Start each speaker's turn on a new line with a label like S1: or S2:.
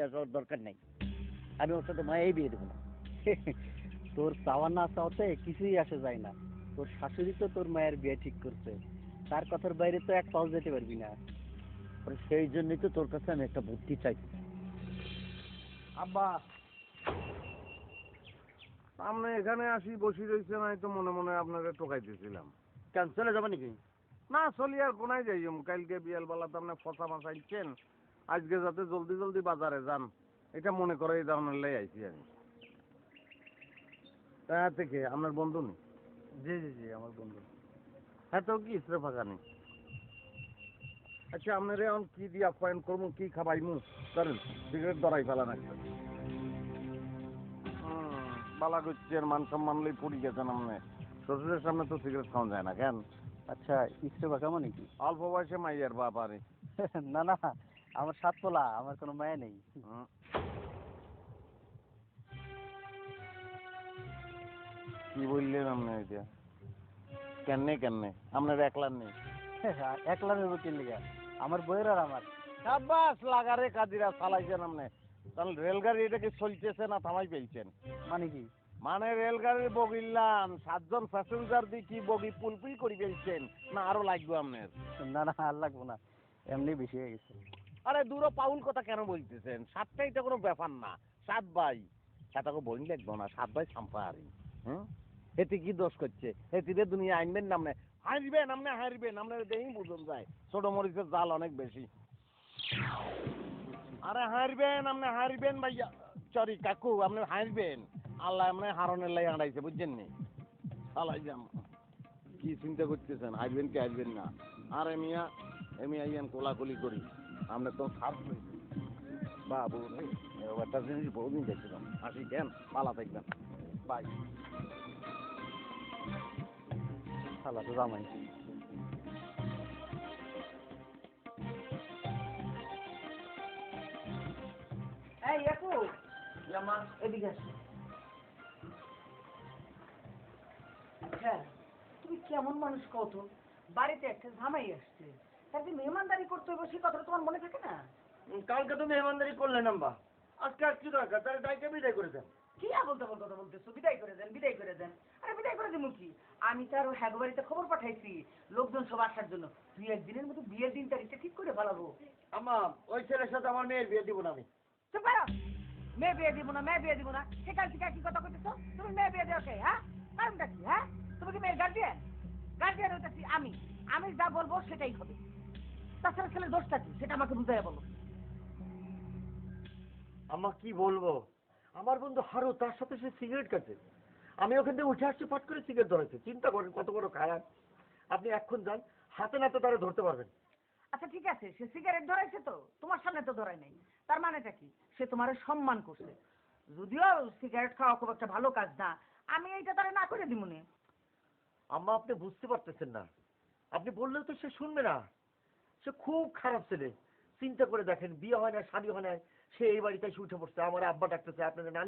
S1: আর ওর দরকার নেই, আমি ওর সাথে মায়েই বিয়ে দেবো না।
S2: তোর চাওয়া না চাওয়াতে কিছুই আসে যায় না। তোর শাশুড়ি তো তোর মায়ের বিয়ে ঠিক করছে, তার কথার বাইরে তো এক পাও যেতে পারবি না।
S1: আর সেই জন্যই তো তোর কাছে আমি একটা বুদ্ধি চাই।
S3: আব্বা, আপনি এখানে আসি বসি রয়েছেন, আমি তো মনে মনে আপনাকে টোকাইতেছিলাম।
S1: কেন চলে যাবো নাকি?
S3: না চলি আর কোনায় যাই, কালকে বিয়ালবেলা তো আপনি ফসা মাছ আনছেন, আজকে যাতে জলদি জলদি বাজারে যান এটা মনে করে এই ধরনের লাই আইছি আমি। তা থেকে আপনার বন্ধু নেই?
S2: জি জি জি, আমার বন্ধু।
S3: হ্যাঁ, তো কি ইসরে ফাঁকা নেই। আচ্ছা, আপনার এখন কি দিয়ে আপ্যায়ন করবো, কি খাবাইমু ধরেন, সিগারেট ধরাই ফেলান একটা। বালা করছেন, মান সম্মান লই পড়ি গেছেন আপনি। শ্বশুরের সামনে তো সিগারেট খাওয়া যায় না কেন?
S2: আচ্ছা, ইসরে বা কেমন কি?
S3: অল্প বয়সে মাইয়ার বাপ আরে।
S2: না না, আমার সাত তোলা, আমার কোনো মায়া নেই।
S3: কি বললেন আপনি এটা? কেন কেমনে আপনার একলার নেই?
S2: একলা নেবো কি লিগা? আমার বইয়ের আর আমার।
S3: সাবাস লাগারে কাজিরা চালাইছেন আপনি। তাহলে রেলগাড়ি এটা কি চলতেছে না থামাই পেয়েছেন?
S2: মানে কি?
S3: মানে রেলগাড়ির বগিলান 7 জন প্যাসেঞ্জার দিয়ে কি বগি পুলপুল করে ফেলছেন, না আরো লাগবে আপনার?
S2: না না, আর লাগবো না, এমনি বেশি হয়ে গেছে।
S3: আরে দূরও পাউল কথা কেন বলতেছেন? 7টাই তো কোনো ব্যাপার না, 7 ভাই। সেটাকে বই লাগবো না, 7 ভাই সাম্পা আরি। হুম, এতে কি দোষ করছে? এতে দুনিয়া আইনবেন নামনে হারবেন, আপনি হারবেন, আপনার দেখেই বুঝুন যায় ছোট মরিচের জাল অনেক বেশি। আরে হারবেন, আপনি হারবেন ভাইয়া, সরি কাকু, আপনি হারবেন। আল্লাহ আপনি হারনের লাই আড়াইছে, বুঝছেন নি? আলাই যাম, কি চিন্তা করতেছেন হারবেন কি হারবেন না? আরে মিয়া, এমি আইয়ান কোলাকুলি করি, আপনি তো সাপ বাবু রে। একটা জিনিস বহুদিন দেখছিলাম, আসি কেন পালা থাকবেন। বাই।
S2: শালা তো জামাই।
S4: এই একু, জামা এদিকে আসো। আচ্ছা, তুমি কেমন মানুষ কত? বাড়িতে একটা জামাই আসছে, তাকে মেহমানদারি করতে হবে, সে কথাটা তোমার মনে থাকে না?
S1: কালকে তো মেহমানদারি করলেন আম্মা, আজকে আর কি দরকার? তাহলে ডাইকে বিদায় করে দেন।
S4: কি আবল তাবল কথা বলতেছো? বিদায় করে দেন, বিদায় করে দেন। আরে বিদায় করে দেবো কি? আমি তো আরো হ্যাগ বাড়িতে খবর পাঠাইছি লোকজন সব আসার জন্য। তুই একদিনের মতো বিয়ের দিন তারিখটা ঠিক করে ফেলাবো।
S1: আম্মা, ওই ছেলের সাথে আমার মেয়ের বিয়ে দিব না আমি।
S4: চুপ করো। মেয়ে বিয়ে দিব না, মেয়ে বিয়ে দিব না, সেকাল থেকে কি কথা কইতেছো? তুমি মেয়ে বিয়ে দেওয়া কে? হ্যাঁ, কারণটা কি? হ্যাঁ, তুমি কি মেয়ের গার্জিয়ান? গার্জিয়ান হইতেছি আমি। আমি যা বলবো সেটাই হবে। তাছাড়া ছেলের দোষটা কি সেটা আমাকে বুঝাইয়া বলো।
S1: আম্মা কি বলবো, আমার বন্ধু হারু, তার সাথে সে সিগারেট খাচ্ছে। আমি ওখান থেকে উঠে আসছি, ফট করে সিগারেট ধরেছে। চিন্তা করেন কত বড় খারাপ। আপনি এখন যান, হাতে নাতে তারা ধরতে পারবেন।
S4: আচ্ছা ঠিক আছে, সে সিগারেট ধরাইছে তো, তোমার সামনে তো ধরাই নাই, তার মানেটা কি? সে তোমার সম্মান করছে। যদিও সিগারেট খাওয়া খুব একটা ভালো কাজ না, আমি এইটা তারা না করে দিব না।
S1: আম্মা, আপনি বুঝতে পারতেছেন না, আপনি বললেও তো সে শুনবে না। সে খুব খারাপ ছেলে। চিন্তা করে দেখেন, বিয়ে হয় না, শাদী হয় না, সে এই বাড়িতে এসে উঠে পড়ছে। আমার আব্বা ডাকতেছে, আপনাদের